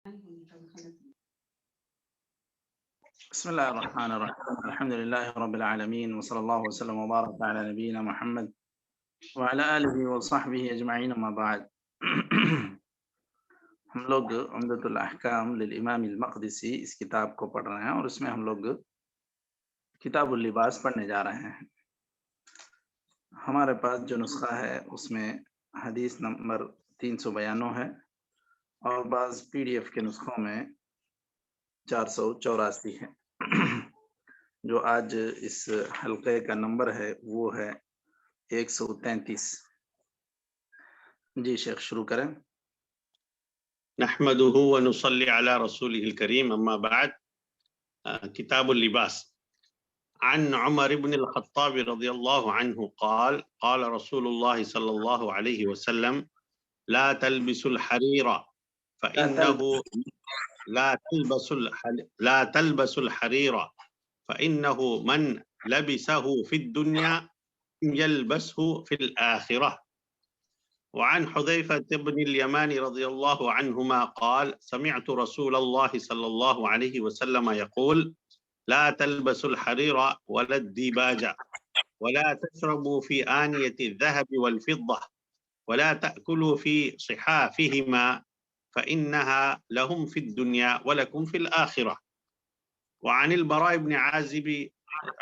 بسم الله الرحمن الرحيم الحمد لله رب العالمين وصلى الله وسلم وبارك على نبينا محمد وعلى آله وصحبه أجمعين أما بعد ہم لوگ عمدۃ الاحکام للامام المقدسی اس کتاب کو پڑھ رہے ہیں اور اس میں ہم لوگ کتاب اللباس پڑھنے جا رہے ہیں۔ ہمارے پاس جو نسخہ ہے اس میں حدیث نمبر 392 ہے اور بعض PDF کے نسخوں میں 484 ہے۔ جو آج اس حلقے کا نمبر ہے وہ ہے 133۔ جی شیخ شروع کریں۔ نحمده ونصلي على رسوله الكريم اما بعد۔ کتاب اللباس عن عمر بن الخطاب رضی اللہ عنہ قال قال رسول الله صلی اللہ علیہ وسلم لا تلبس الحرير فإنه لا تلبس الحرير فإنه من لبسه في الدنيا يلبسه في الآخرة۔ وعن حذيفة بن اليمان رضي الله عنهما قال سمعت رسول الله صلى الله عليه وسلم يقول لا تلبسوا الحرير ولا الديباج ولا تشربوا في آنية الذهب والفضة ولا تأكلوا في صحافهما فإنها لهم في الدنيا ولكم في الآخرة۔ وعن البراء بن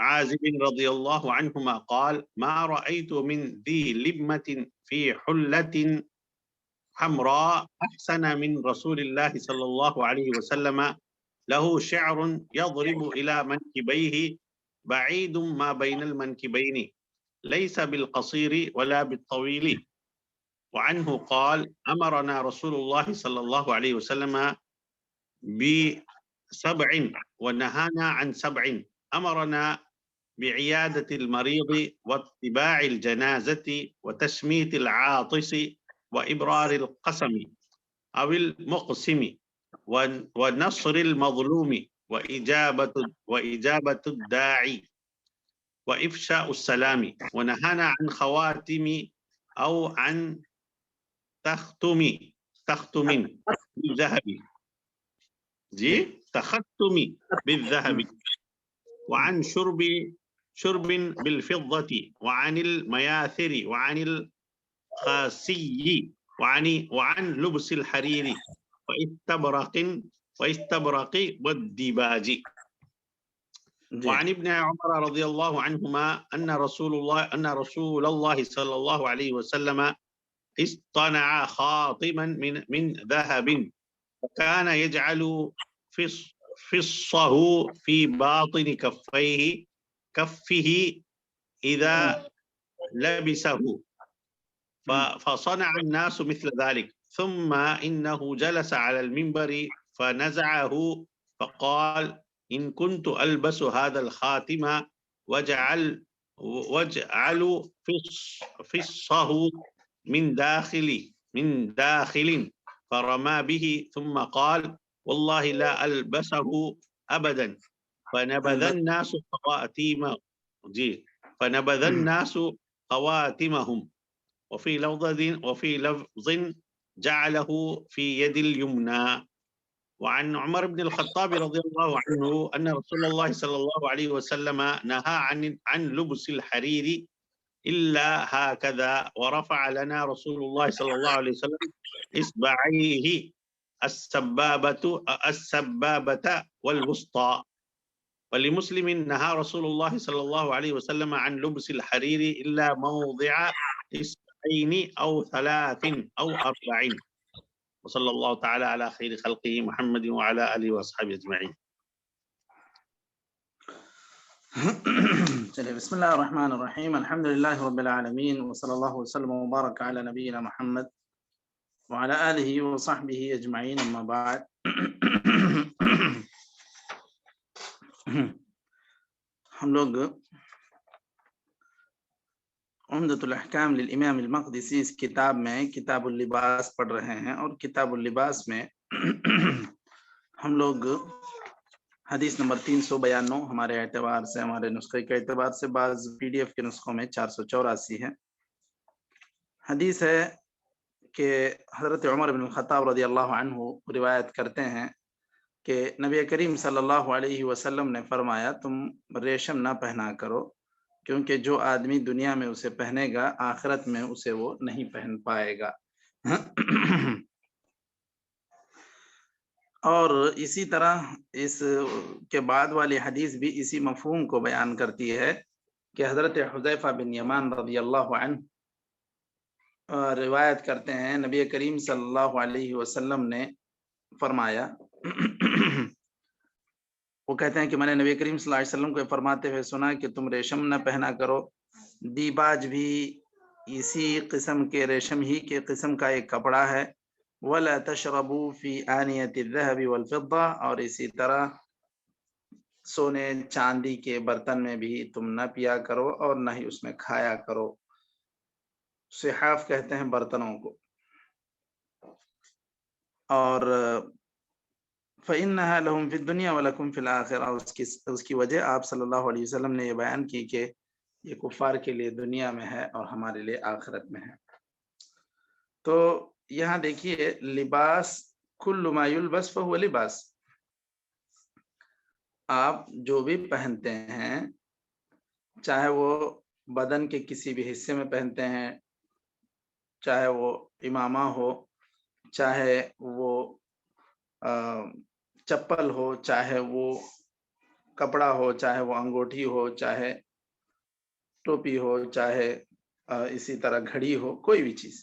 عازب رضي الله عنهما قال ما رأيت من ذي لبمة في حلة حمراء أحسن من رسول الله صلى الله عليه وسلم له شعر يضرب إلى منكبيه بعيد ما بين المنكبين ليس بالقصير ولا بالطويل۔ وعنه قال أمرنا رسول الله صلى الله عليه وسلم بسبع ونهانا عن سبع، أمرنا بعيادة المريض واتباع الجنازة وتشميت العاطس وإبرار القسم أو المقسم ونصر المظلوم وإجابة الداعي وإفشاء السلام، ونهانا عن خواتم أو عن تختم بالذهب تختم بالذهب، وعن شرب بالفضة وعن المياثر وعن الخاسي وعن لبس الحرير واستبرق والديباج۔ وعن ابن عمر رضي الله عنهما أن رسول الله صلى الله عليه وسلم اصطنع خاطما من ذهب وكان يجعل فصه في باطن كفه إذا لبسه، فصنع الناس مثل ذلك، ثم إنه جلس على المنبر فنزعه فقال إن كنت ألبس هذا الخاتم واجعل فصه من داخل فرمى به ثم قال والله لا ألبسه أبدا، فنبذ الناس خواتمهم وفي لفظ جعله في يد اليمنى۔ وعن عمر بن الخطاب رضي الله عنه أن رسول الله صلى الله عليه وسلم نهى عن لبس الحرير إلا هكذا، ورفع لنا رسول الله صلى الله عليه وسلم إصبعيه السبابة والوسطى۔ ولمسلم نهى رسول الله صلى الله عليه وسلم عن لبس الحرير إلا موضع إصبعين أو 3 أو 4۔ وصلى الله تعالى على خير خلقه محمد وعلى آله وأصحابه أجمعين۔ چلیے بسم اللہ الرحمن الرحیم الحمد للہ رب العالمین وصلی اللہ وسلم وبارک علی نبینا محمد وعلی آلہ وصحبہ اجمعین اما بعد۔ ہم لوگ عمدۃ الاحکام للامام المقدسی اس کتاب میں کتاب اللباس پڑھ رہے ہیں، اور کتاب اللباس میں ہم لوگ حدیث نمبر 392 ہمارے اعتبار سے، ہمارے نسخے کے اعتبار سے، بعض PDF کے نسخوں میں 484 ہے۔ حدیث ہے کہ حضرت عمر بن الخطاب رضی اللہ عنہ روایت کرتے ہیں کہ نبی کریم صلی اللہ علیہ وسلم نے فرمایا تم ریشم نہ پہنا کرو، کیونکہ جو آدمی دنیا میں اسے پہنے گا آخرت میں اسے وہ نہیں پہن پائے گا۔ اور اسی طرح اس کے بعد والی حدیث بھی اسی مفہوم کو بیان کرتی ہے کہ حضرت حذیفہ بن یمان رضی اللہ عنہ روایت کرتے ہیں نبی کریم صلی اللہ علیہ وسلم نے فرمایا، وہ کہتے ہیں کہ میں نے نبی کریم صلی اللہ علیہ وسلم کو فرماتے ہوئے سنا کہ تم ریشم نہ پہنا کرو، دیباج بھی اسی قسم کے ریشم ہی کے قسم کا ایک کپڑا ہے، ولا تشربوا فی آنیۃ الذهب والفضہ، اور اسی طرح سونے چاندی کے برتن میں بھی تم نہ پیا کرو اور نہ ہی اس میں کھایا کرو۔ صحاف کہتے ہیں برتنوں کو۔ اور فإنها لهم في الدنيا ولكم في الآخرة، اس کی وجہ آپ صلی اللہ علیہ وسلم نے یہ بیان کی کہ یہ کفار کے لیے دنیا میں ہے اور ہمارے لیے آخرت میں ہے۔ تو یہاں دیکھیے لباس کل ما یلبس فہو لباس، آپ جو بھی پہنتے ہیں چاہے وہ بدن کے کسی بھی حصے میں پہنتے ہیں، چاہے وہ امامہ ہو، چاہے وہ چپل ہو، چاہے وہ کپڑا ہو، چاہے وہ انگوٹھی ہو، چاہے ٹوپی ہو، چاہے اسی طرح گھڑی ہو، کوئی بھی چیز،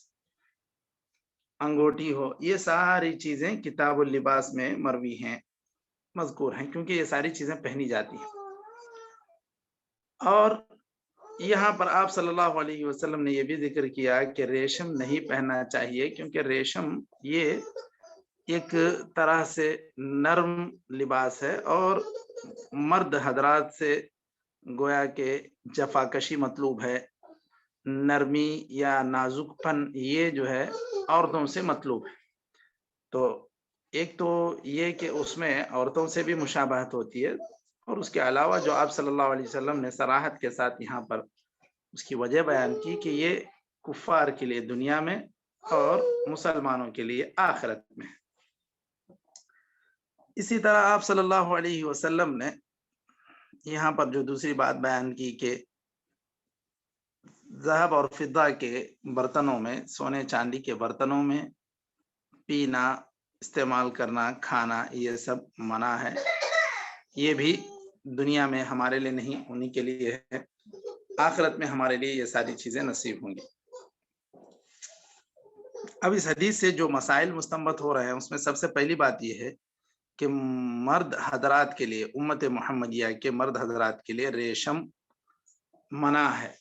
انگوٹھی ہو، یہ ساری چیزیں کتاب اللباس میں مروی ہیں، مذکور ہیں، کیونکہ یہ ساری چیزیں پہنی جاتی ہیں۔ اور یہاں پر آپ صلی اللہ علیہ وسلم نے یہ بھی ذکر کیا کہ ریشم نہیں پہننا چاہیے، کیونکہ ریشم یہ ایک طرح سے نرم لباس ہے اور مرد حضرات سے گویا کہ جفاکشی مطلوب ہے، نرمی یا نازک پن یہ جو ہے عورتوں سے مطلوب ہے۔ تو ایک تو یہ کہ اس میں عورتوں سے بھی مشابہت ہوتی ہے، اور اس کے علاوہ جو آپ صلی اللہ علیہ وسلم نے صراحت کے ساتھ یہاں پر اس کی وجہ بیان کی کہ یہ کفار کے لیے دنیا میں اور مسلمانوں کے لیے آخرت میں۔ اسی طرح آپ صلی اللہ علیہ وسلم نے یہاں پر جو دوسری بات بیان کی کہ ذهب اور فضہ کے برتنوں میں، سونے چاندی کے برتنوں میں پینا، استعمال کرنا، کھانا، یہ سب منع ہے، یہ بھی دنیا میں ہمارے لیے نہیں، انہی کے لیے ہے، آخرت میں ہمارے لیے یہ ساری چیزیں نصیب ہوں گی۔ اب اس حدیث سے جو مسائل مستنبط ہو رہے ہیں اس میں سب سے پہلی بات یہ ہے کہ مرد حضرات کے لیے، امت محمدیہ کے مرد حضرات کے لیے ریشم منع ہے،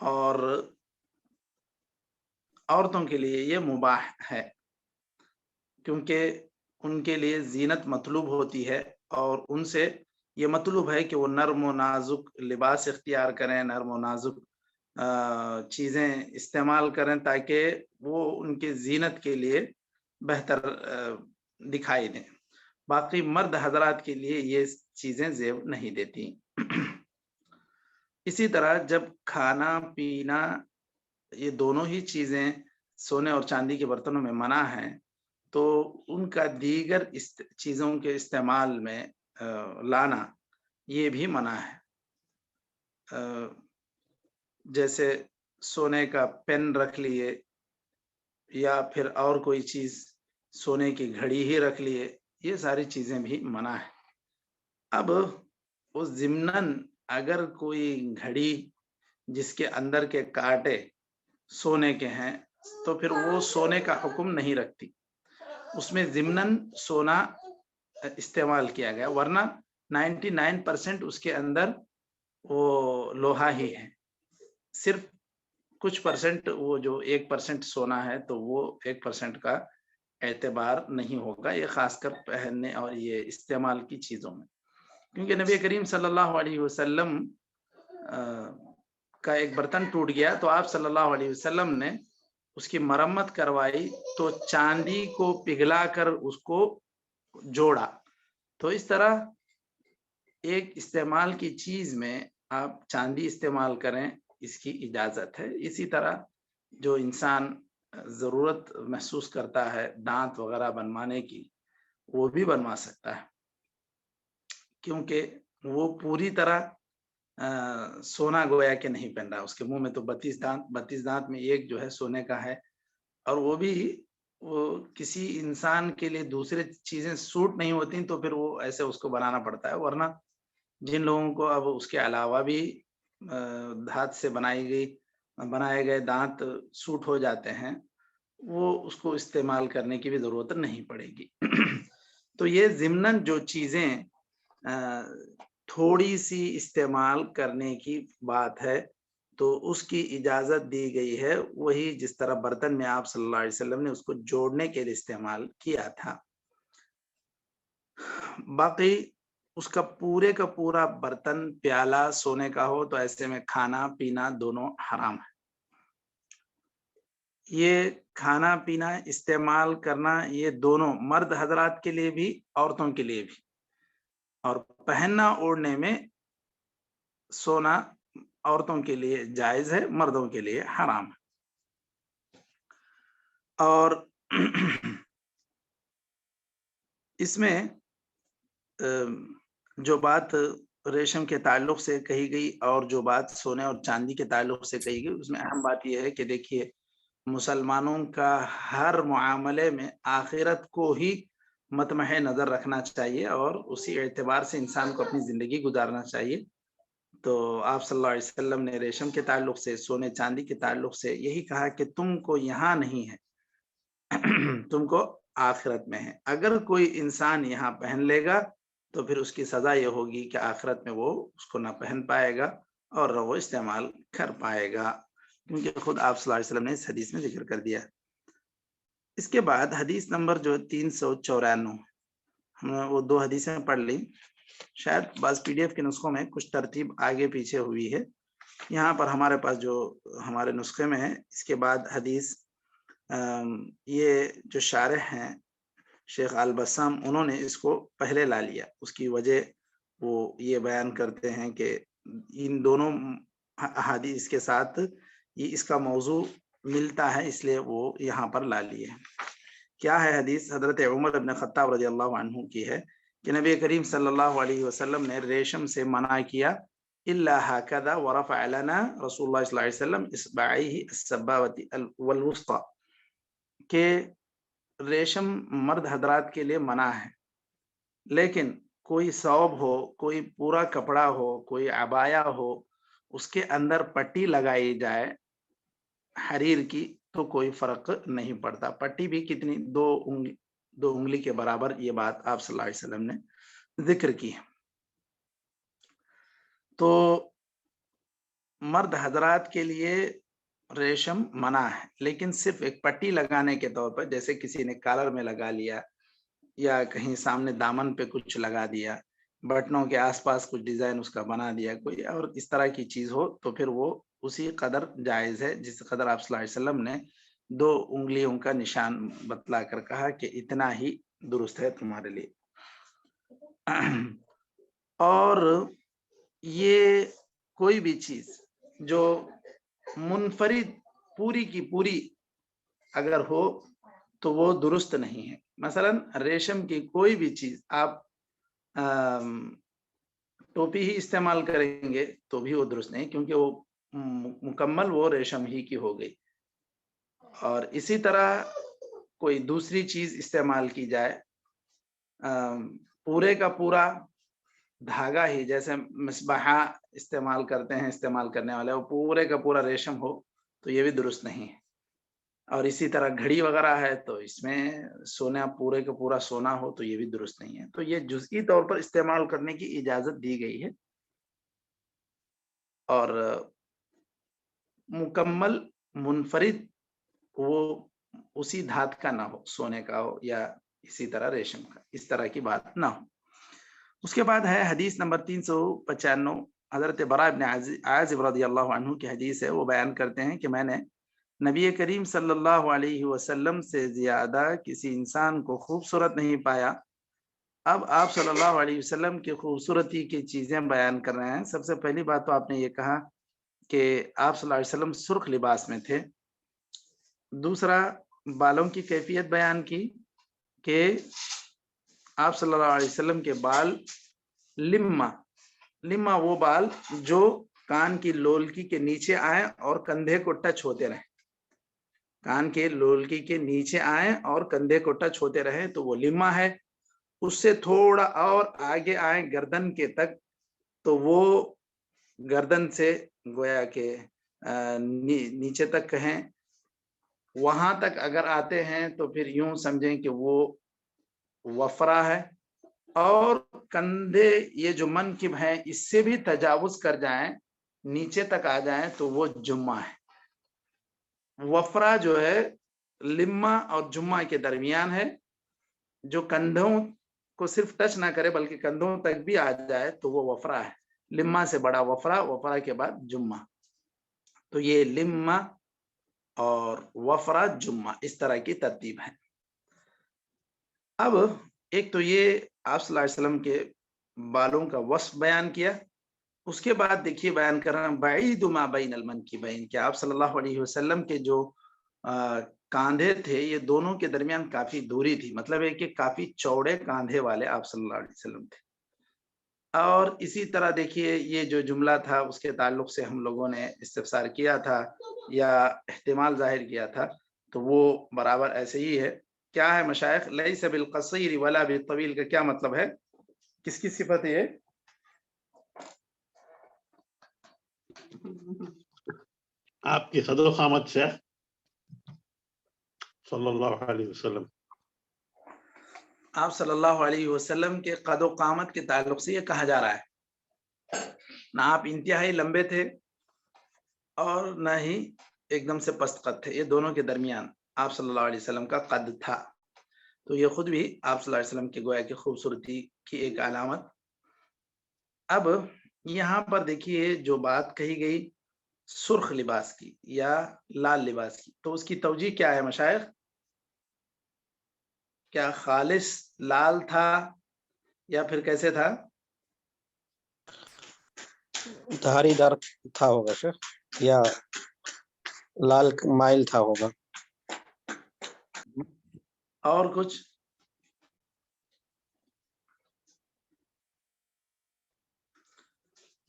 اور عورتوں کے لیے یہ مباح ہے، کیونکہ ان کے لیے زینت مطلوب ہوتی ہے، اور ان سے یہ مطلوب ہے کہ وہ نرم و نازک لباس اختیار کریں، نرم و نازک چیزیں استعمال کریں، تاکہ وہ ان کے زینت کے لیے بہتر دکھائی دیں۔ باقی مرد حضرات کے لیے یہ چیزیں زیب نہیں دیتی۔ اسی طرح جب کھانا پینا یہ دونوں ہی چیزیں سونے اور چاندی کے برتنوں میں منع ہیں، تو ان کا دیگر چیزوں کے استعمال میں لانا یہ بھی منع ہے۔ جیسے سونے کا پین رکھ لیے، یا پھر اور کوئی چیز، سونے کی گھڑی ہی رکھ لیے، یہ ساری چیزیں بھی منع ہے۔ اب اس ضمناً اگر کوئی گھڑی جس کے اندر کے کانٹے سونے کے ہیں تو پھر وہ سونے کا حکم نہیں رکھتی، اس میں ضمناً سونا استعمال کیا گیا، ورنہ 99% اس کے اندر وہ لوہا ہی ہے، صرف کچھ پرسنٹ وہ جو 1% سونا ہے تو وہ 1% کا اعتبار نہیں ہوگا، یہ خاص کر پہننے اور یہ استعمال کی چیزوں میں، کیونکہ نبی کریم صلی اللہ علیہ وسلم کا ایک برتن ٹوٹ گیا تو آپ صلی اللہ علیہ وسلم نے اس کی مرمت کروائی، تو چاندی کو پگھلا کر اس کو جوڑا، تو اس طرح ایک استعمال کی چیز میں آپ چاندی استعمال کریں، اس کی اجازت ہے۔ اسی طرح جو انسان ضرورت محسوس کرتا ہے دانت وغیرہ بنوانے کی وہ بھی بنوا سکتا ہے، کیونکہ وہ پوری طرح سونا گویا کہ نہیں پہن رہا. اس کے منہ میں تو 32 دانت میں ایک جو ہے سونے کا ہے، اور وہ بھی وہ کسی انسان کے لیے دوسرے چیزیں سوٹ نہیں ہوتی تو پھر وہ ایسے اس کو بنانا پڑتا ہے. ورنہ جن لوگوں کو اب اس کے علاوہ بھی دھات سے بنائے گئے دانت سوٹ ہو جاتے ہیں، وہ اس کو استعمال کرنے کی بھی ضرورت نہیں پڑے گی. تو یہ ضمناً جو چیزیں تھوڑی سی استعمال کرنے کی بات ہے تو اس کی اجازت دی گئی ہے، وہی جس طرح برتن میں آپ صلی اللہ علیہ وسلم نے اس کو جوڑنے کے لیے استعمال کیا تھا. باقی اس کا پورا برتن پیالہ سونے کا ہو تو ایسے میں کھانا پینا دونوں حرام ہے. یہ کھانا پینا استعمال کرنا یہ دونوں مرد حضرات کے لیے بھی عورتوں کے لیے بھی، اور پہننا اوڑھنے میں سونا عورتوں کے لیے جائز ہے، مردوں کے لیے حرام ہے. اور اس میں جو بات ریشم کے تعلق سے کہی گئی اور جو بات سونے اور چاندی کے تعلق سے کہی گئی، اس میں اہم بات یہ ہے کہ دیکھیے مسلمانوں کا ہر معاملے میں آخرت کو ہی مطمع نظر رکھنا چاہیے اور اسی اعتبار سے انسان کو اپنی زندگی گزارنا چاہیے. تو آپ صلی اللہ علیہ وسلم نے ریشم کے تعلق سے، سونے چاندی کے تعلق سے یہی کہا کہ تم کو یہاں نہیں ہے، تم کو آخرت میں ہے. اگر کوئی انسان یہاں پہن لے گا تو پھر اس کی سزا یہ ہوگی کہ آخرت میں وہ اس کو نہ پہن پائے گا اور نہ وہ استعمال کر پائے گا، کیونکہ خود آپ صلی اللہ علیہ وسلم نے اس حدیث میں ذکر کر دیا. اس کے بعد حدیث نمبر جو 394، ہم نے وہ 2 حدیثیں پڑھ لی. شاید بعض PDF کے نسخوں میں کچھ ترتیب آگے پیچھے ہوئی ہے، یہاں پر ہمارے پاس جو ہمارے نسخے میں ہے اس کے بعد حدیث یہ جو شارح ہیں شیخ البسام انہوں نے اس کو پہلے لا لیا. اس کی وجہ وہ یہ بیان کرتے ہیں کہ ان دونوں احادیث کے ساتھ یہ اس کا موضوع ملتا ہے، اس لیے وہ یہاں پر لا لیے. کیا ہے حدیث؟ حضرت عمر بن خطاب رضی اللہ عنہ کی ہے کہ نبی کریم صلی اللہ علیہ وسلم نے ریشم سے منع کیا، الا هكذا ورفع لنا رسول اللہ صلی اللہ علیہ وسلم اصبعیہ السبابۃ والوسطى، کہ ریشم مرد حضرات کے لیے منع ہے، لیکن کوئی ثوب ہو، کوئی پورا کپڑا ہو، کوئی عبایا ہو، اس کے اندر پٹی لگائی جائے حریر کی تو کوئی فرق نہیں پڑتا. پٹی بھی کتنی، 2 انگلی کے برابر، یہ بات آپ صلی اللہ علیہ وسلم نے ذکر کی. تو مرد حضرات کے لیے ریشم منع ہے، لیکن صرف ایک پٹی لگانے کے طور پر، جیسے کسی نے کالر میں لگا لیا یا کہیں سامنے دامن پہ کچھ لگا دیا، بٹنوں کے آس پاس کچھ ڈیزائن اس کا بنا دیا کوئی، اور اس طرح کی چیز ہو تو پھر وہ اسی قدر جائز ہے جس قدر آپ صلی اللہ علیہ وسلم نے 2 انگلیوں کا نشان بتلا کر کہا کہ اتنا ہی درست ہے تمہارے لیے. اور یہ کوئی بھی چیز جو منفرد پوری کی پوری اگر ہو تو وہ درست نہیں ہے. مثلا ریشم کی کوئی بھی چیز آپ ٹوپی ہی استعمال کریں گے تو بھی وہ درست نہیں، کیونکہ وہ مکمل وہ ریشم ہی کی ہو گئی. اور اسی طرح کوئی دوسری چیز استعمال کی جائے، پورے کا پورا دھاگا ہی، جیسے مصباح استعمال کرتے ہیں استعمال کرنے والے، وہ پورے کا پورا ریشم ہو تو یہ بھی درست نہیں ہے. اور اسی طرح گھڑی وغیرہ ہے تو اس میں سونا پورے کا پورا سونا ہو تو یہ بھی درست نہیں ہے. تو یہ جزئی طور پر استعمال کرنے کی اجازت دی گئی ہے، اور مکمل منفرد وہ اسی دھات کا نہ ہو، سونے کا ہو یا اسی طرح ریشم کا، اس طرح کی بات نہ ہو. اس کے بعد ہے حدیث نمبر 395، حضرت براء بن عازب رضی اللہ عنہ کی حدیث ہے. وہ بیان کرتے ہیں کہ میں نے نبی کریم صلی اللہ علیہ وسلم سے زیادہ کسی انسان کو خوبصورت نہیں پایا. اب آپ صلی اللہ علیہ وسلم کی خوبصورتی کی چیزیں بیان کر رہے ہیں. سب سے پہلی بات تو آپ نے یہ کہا کہ آپ صلی اللہ علیہ وسلم سرخ لباس میں تھے، دوسرا بالوں کی کیفیت بیان کی کہ آپ صلی اللہ علیہ وسلم کے بال لما وہ بال جو کان کی لولکی کے نیچے آئے اور کندھے کو ٹچ ہوتے رہے، کان کے لولکی کے نیچے آئے اور کندھے کو ٹچ ہوتے رہے تو وہ لما ہے. اس سے تھوڑا اور آگے آئے گردن کے تک تو وہ گردن سے گویا کہ نیچے تک کہیں، وہاں تک اگر آتے ہیں تو پھر یوں سمجھیں کہ وہ وفرا ہے. اور کندھے یہ جو منکب ہیں اس سے بھی تجاوز کر جائیں، نیچے تک آ جائیں تو وہ جمعہ ہے. وفرا جو ہے لما اور جمعہ کے درمیان ہے، جو کندھوں کو صرف ٹچ نہ کرے بلکہ کندھوں تک بھی آ جائے تو وہ وفرا ہے. لما سے بڑا وفرا، وفرا کے بعد جمعہ. تو یہ لما اور وفرا جمعہ اس طرح کی ترتیب ہے. اب ایک تو یہ آپ صلی اللہ علیہ وسلم کے بالوں کا وصف بیان کیا. اس کے بعد دیکھیے بیان کر رہا ہوں بعید ما بین المنکبین، کہ آپ صلی اللہ علیہ وسلم کے جو کاندھے تھے یہ دونوں کے درمیان کافی دوری تھی، مطلب ہے کہ کافی چوڑے کاندھے والے آپ صلی اللہ علیہ وسلم تھے. اور اسی طرح دیکھیے یہ جو جملہ تھا اس کے تعلق سے ہم لوگوں نے استفسار کیا تھا یا احتمال ظاہر کیا تھا، تو وہ برابر ایسے ہی ہے. کیا ہے مشائخ؟ لیس بالقصیر ولا بالطویل کا کیا مطلب ہے؟ کس کی صفت ہے یہ؟ آپ کی قد و قامت سے صلی اللہ علیہ وسلم، آپ صلی اللہ علیہ وسلم کے قد و قامت کے تعلق سے یہ کہا جا رہا ہے، نہ آپ انتہائی لمبے تھے اور نہ ہی ایک دم سے پست قد تھے، یہ دونوں کے درمیان آپ صلی اللہ علیہ وسلم کا قد تھا. تو یہ خود بھی آپ صلی اللہ علیہ وسلم کے گویا کی خوبصورتی کی ایک علامت. اب یہاں پر دیکھیے جو بات کہی گئی سرخ لباس کی یا لال لباس کی، تو اس کی توجیہ کیا ہے مشائخ؟ کیا خالص لال تھا یا پھر کیسے تھا؟ دھاری دار تھا ہوگا شیخ، یا لال مائل تھا ہوگا. اور کچھ؟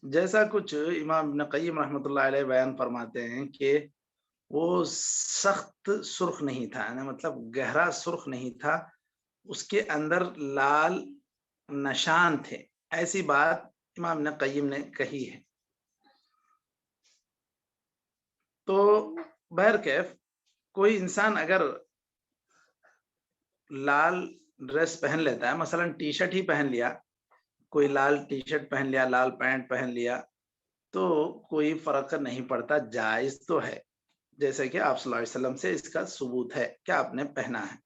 جیسا کچھ امام ابن قیم رحمۃ اللہ علیہ بیان فرماتے ہیں کہ وہ سخت سرخ نہیں تھا، یعنی مطلب گہرا سرخ نہیں تھا، اس کے اندر لال نشان تھے. ایسی بات امام ابن قیم نے کہی ہے. تو بہرکیف کوئی انسان اگر لال ڈریس پہن لیتا ہے، مثلا ٹی شرٹ ہی پہن لیا، کوئی لال ٹی شرٹ پہن لیا، لال پینٹ پہن لیا، تو کوئی فرق نہیں پڑتا، جائز تو ہے، جیسے کہ آپ صلی اللہ علیہ وسلم سے اس کا ثبوت ہے کہ آپ نے پہنا ہے.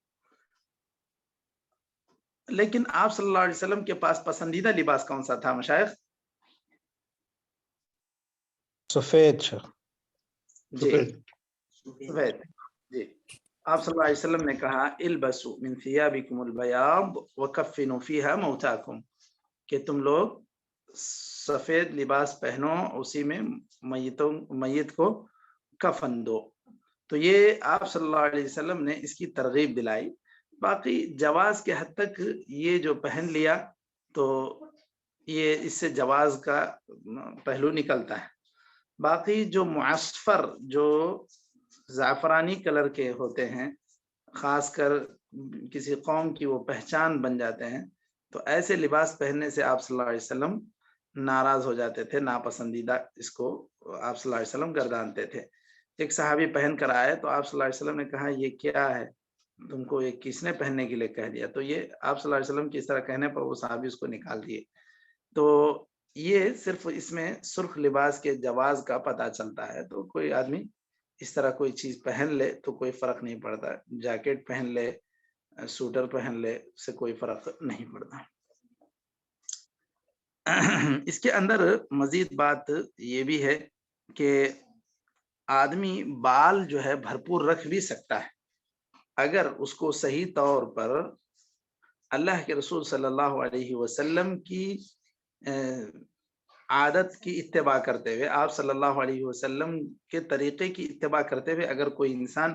لیکن آپ صلی اللہ علیہ وسلم کے پاس پسندیدہ لباس کون سا تھا مشائخ؟ سفید. جی سفید. جی آپ صلی اللہ علیہ وسلم نے کہا البسوا من ثيابكم البياض وكفنوا فيها موتاكم، کہ تم لوگ سفید لباس پہنو، اسی میں میت کو کفن دو. تو یہ آپ صلی اللہ علیہ وسلم نے اس کی ترغیب دلائی. باقی جواز کے حد تک یہ جو پہن لیا تو یہ اس سے جواز کا پہلو نکلتا ہے. باقی جو معصفر، جو زعفرانی کلر کے ہوتے ہیں، خاص کر کسی قوم کی وہ پہچان بن جاتے ہیں، تو ایسے لباس پہننے سے آپ صلی اللہ علیہ وسلم ناراض ہو جاتے تھے، ناپسندیدہ اس کو آپ صلی اللہ علیہ وسلم گردانتے تھے. ایک صحابی پہن کر آئے تو آپ صلی اللہ علیہ وسلم نے کہا یہ کیا ہے، تم کو یہ کس نے پہننے کے لیے کہہ دیا؟ تو یہ آپ صلی اللہ علیہ وسلم کی اس طرح کہنے پر وہ صحابی اس کو نکال دیے. تو یہ صرف اس میں سرخ لباس کے جواز کا پتہ چلتا ہے. تو کوئی آدمی اس طرح کوئی چیز پہن لے تو کوئی فرق نہیں پڑتا، جیکٹ پہن لے، سوٹر پہن لے، اس سے کوئی فرق نہیں پڑتا. اس کے اندر مزید بات یہ بھی ہے کہ آدمی بال جو ہے بھرپور رکھ بھی سکتا ہے اگر اس کو صحیح طور پر اللہ کے رسول صلی اللہ علیہ وسلم کی عادت کی اتباع کرتے ہوئے، آپ صلی اللہ علیہ وسلم کے طریقے کی اتباع کرتے ہوئے اگر کوئی انسان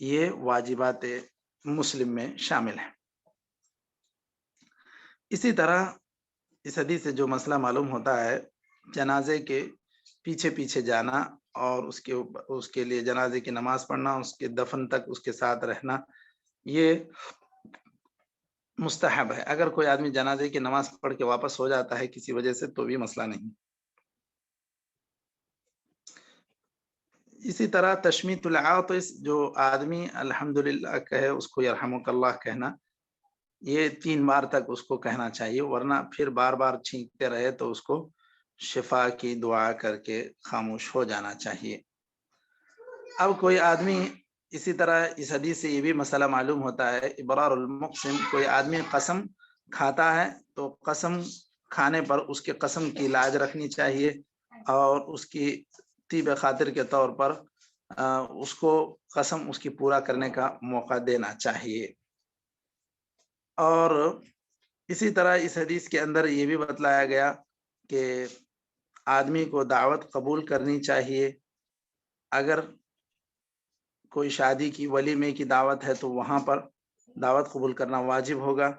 یہ واجبات مسلم میں شامل ہیں۔ اسی طرح اس حدیث سے جو مسئلہ معلوم ہوتا ہے، جنازے کے پیچھے پیچھے جانا اور اس کے لیے جنازے کی نماز پڑھنا، اس کے دفن تک اس کے ساتھ رہنا، یہ مستحب ہے۔ اگر کوئی آدمی جنازے کی نماز پڑھ کے واپس ہو جاتا ہے کسی وجہ سے تو بھی مسئلہ نہیں۔ اسی طرح تشمیت العاطس، جو آدمی الحمدللہ کہے، اس کو یرحمک اللہ کہنا، یہ 3 بار تک اس کو کہنا چاہیے، ورنہ پھر بار بار چھینکتے رہے تو اس کو شفا کی دعا کر کے خاموش ہو جانا چاہیے۔ اب کوئی آدمی، اسی طرح اس حدیث سے یہ بھی مسئلہ معلوم ہوتا ہے، ابرار المقسم، کوئی آدمی قسم کھاتا ہے تو قسم کھانے پر اس کے قسم کی لاج رکھنی چاہیے اور اس کی طیب خاطر کے طور پر اس کو قسم اس کی پورا کرنے کا موقع دینا چاہیے۔ اور اسی طرح اس حدیث کے اندر یہ بھی بتلایا گیا کہ آدمی کو دعوت قبول کرنی چاہیے۔ اگر کوئی شادی کی ولیمے کی دعوت ہے تو وہاں پر دعوت قبول کرنا واجب ہوگا،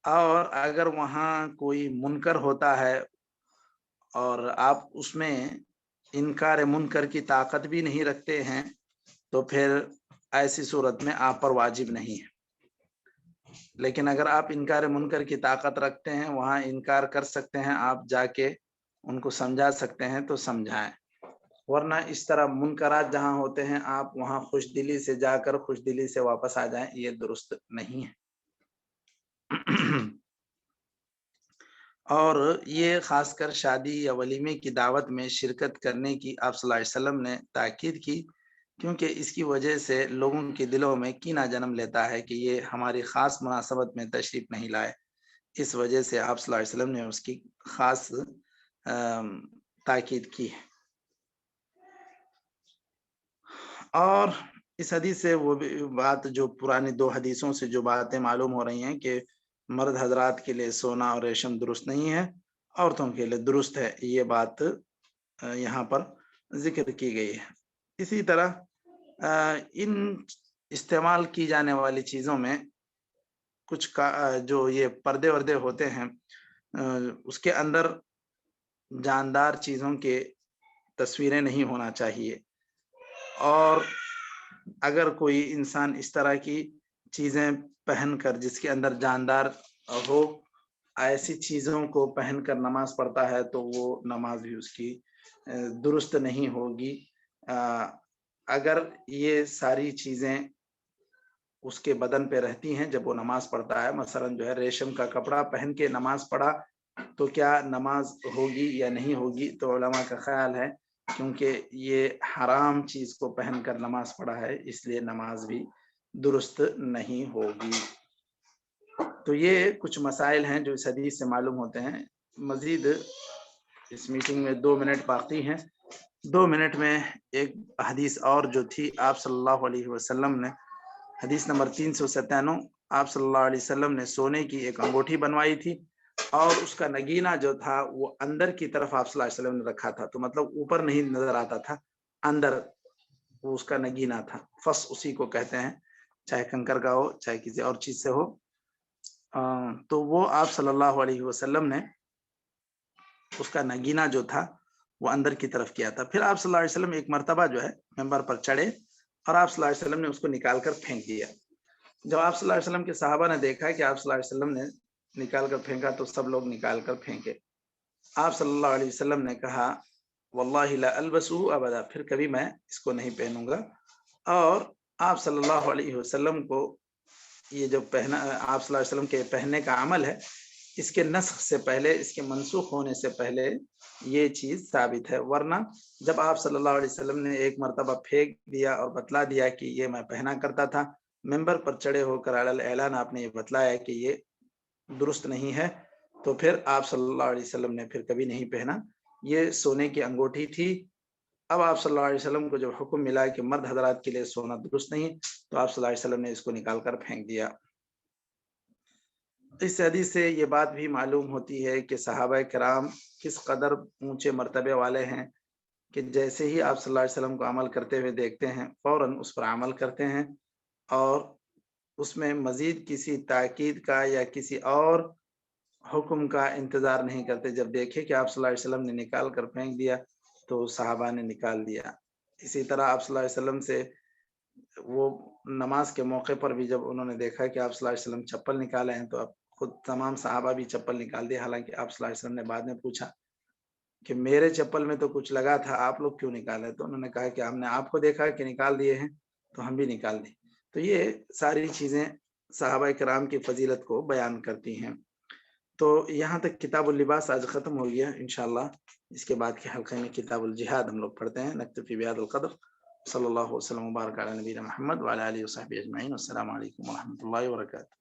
اور اگر وہاں کوئی منکر ہوتا ہے اور آپ اس میں انکار منکر کی طاقت بھی نہیں رکھتے ہیں تو پھر ایسی صورت میں آپ پر واجب نہیں ہے۔ لیکن اگر آپ انکار منکر کی طاقت رکھتے ہیں، وہاں انکار کر سکتے ہیں، آپ جا کے ان کو سمجھا سکتے ہیں تو سمجھائیں، ورنہ اس طرح منکرات جہاں ہوتے ہیں آپ وہاں خوش دلی سے جا کر خوش دلی سے واپس آ جائیں، یہ درست نہیں ہے۔ اور یہ خاص کر شادی یا ولیمے کی دعوت میں شرکت کرنے کی آپ صلی اللہ علیہ وسلم نے تاکید کی، کیونکہ اس کی وجہ سے لوگوں کے دلوں میں کینہ جنم لیتا ہے کہ یہ ہماری خاص مناسبت میں تشریف نہیں لائے۔ اس وجہ سے آپ صلی اللہ علیہ وسلم نے اس کی خاص تاکید کی ہے۔ اور اس حدیث سے وہ بات جو پرانی 2 حدیثوں سے جو باتیں معلوم ہو رہی ہیں کہ مرد حضرات کے لیے سونا اور ریشم درست نہیں ہے، عورتوں کے لیے درست ہے، یہ بات یہاں پر ذکر کی گئی ہے۔ اسی طرح ان استعمال کی جانے والی چیزوں میں کچھ جو یہ پردے وردے ہوتے ہیں، اس کے اندر جاندار چیزوں کے تصویریں نہیں ہونا چاہیے، اور اگر کوئی انسان اس طرح کی چیزیں پہن کر جس کے اندر جاندار ہو، ایسی چیزوں کو پہن کر نماز پڑھتا ہے تو وہ نماز بھی اس کی درست نہیں ہوگی۔ اگر یہ ساری چیزیں اس کے بدن پہ رہتی ہیں جب وہ نماز پڑھتا ہے، مثلا جو ہے ریشم کا کپڑا پہن کے نماز پڑھا تو کیا نماز ہوگی یا نہیں ہوگی؟ تو علماء کا خیال ہے کیونکہ یہ حرام چیز کو پہن کر نماز پڑھا ہے، اس لیے نماز بھی درست نہیں ہوگی۔ تو یہ کچھ مسائل ہیں جو اس حدیث سے معلوم ہوتے ہیں۔ مزید اس میٹنگ میں 2 منٹ باقی ہیں، 2 منٹ میں ایک حدیث اور جو تھی، آپ صلی اللہ علیہ وسلم نے حدیث نمبر 397، آپ صلی اللہ علیہ وسلم نے سونے کی ایک انگوٹھی بنوائی تھی اور اس کا نگینہ جو تھا وہ اندر کی طرف آپ صلی اللہ علیہ وسلم نے رکھا تھا، تو مطلب اوپر نہیں نظر آتا تھا، اندر وہ اس کا نگینہ تھا۔ فص اسی کو کہتے ہیں، چاہے کنکر کا ہو چاہے کسی اور چیز سے ہو۔ تو وہ آپ صلی اللہ علیہ وسلم نے اس کا نگینہ جو تھا وہ اندر کی طرف کیا تھا۔ پھر آپ صلی اللہ علیہ وسلم ایک مرتبہ جو ہے ممبر پر چڑھے اور آپ صلی اللہ علیہ وسلم نے اس کو نکال کر پھینک دیا۔ جب آپ صلی اللہ علیہ وسلم کے صحابہ نے دیکھا کہ آپ صلی اللہ علیہ وسلم نے نکال کر پھینکا تو سب لوگ نکال کر پھینکے۔ آپ صلی اللہ علیہ وسلم نے کہا واللہ لا البسه ابدا، پھر کبھی میں اس کو نہیں پہنوں گا۔ اور آپ صلی اللہ علیہ وسلم کو یہ جو پہنا، آپ صلی اللہ علیہ وسلم کے پہننے کا عمل ہے، اس کے نسخ سے پہلے، اس کے منسوخ ہونے سے پہلے یہ چیز ثابت ہے، ورنہ جب آپ صلی اللہ علیہ وسلم نے ایک مرتبہ پھینک دیا اور بتلا دیا کہ یہ میں پہنا کرتا تھا، ممبر پر چڑھے ہو کر علی اعلان آپ نے یہ بتلایا کہ یہ درست نہیں ہے، تو پھر آپ صلی اللہ علیہ وسلم نے پھر کبھی نہیں پہنا۔ یہ سونے کی انگوٹھی تھی۔ اب آپ صلی اللہ علیہ وسلم کو جب حکم ملا کہ مرد حضرات کے لیے سونا درست نہیں، تو آپ صلی اللہ علیہ وسلم نے اس کو نکال کر پھینک دیا۔ اس حدیث سے یہ بات بھی معلوم ہوتی ہے کہ صحابہ کرام کس قدر اونچے مرتبے والے ہیں کہ جیسے ہی آپ صلی اللہ علیہ وسلم کو عمل کرتے ہوئے دیکھتے ہیں فوراً اس پر عمل کرتے ہیں، اور اس میں مزید کسی تاکید کا یا کسی اور حکم کا انتظار نہیں کرتے. جب دیکھے کہ آپ صلی اللہ علیہ وسلم نے نکال کر پھینک دیا تو صحابہ نے نکال دیا. اسی طرح آپ صلی اللہ علیہ وسلم سے وہ نماز کے موقع پر بھی جب انہوں نے دیکھا کہ آپ صلی اللہ علیہ وسلم چپل نکالے ہیں تو اب خود تمام صحابہ بھی چپل نکال دیے. حالانکہ آپ صلی اللہ علیہ وسلم نے بعد میں پوچھا کہ میرے چپل میں تو کچھ لگا تھا، آپ لوگ کیوں نکالے؟ تو انہوں نے کہا کہ ہم نے آپ کو دیکھا کہ نکال دیے ہیں تو ہم بھی نکال دیں. تو یہ ساری چیزیں صحابہ کرام کی فضیلت کو بیان کرتی ہیں. تو یہاں تک کتاب اللباس آج ختم ہو گیا. انشاءاللہ اس کے بعد کے حلقے میں کتاب الجہاد ہم لوگ پڑھتے ہیں. نکتفی بہذا القدر. صلی اللہ وسلم وبارک علی نبینا محمد وعلی آلہ وصحبہ اجمعین. السلام علیکم ورحمۃ اللہ وبرکاتہ.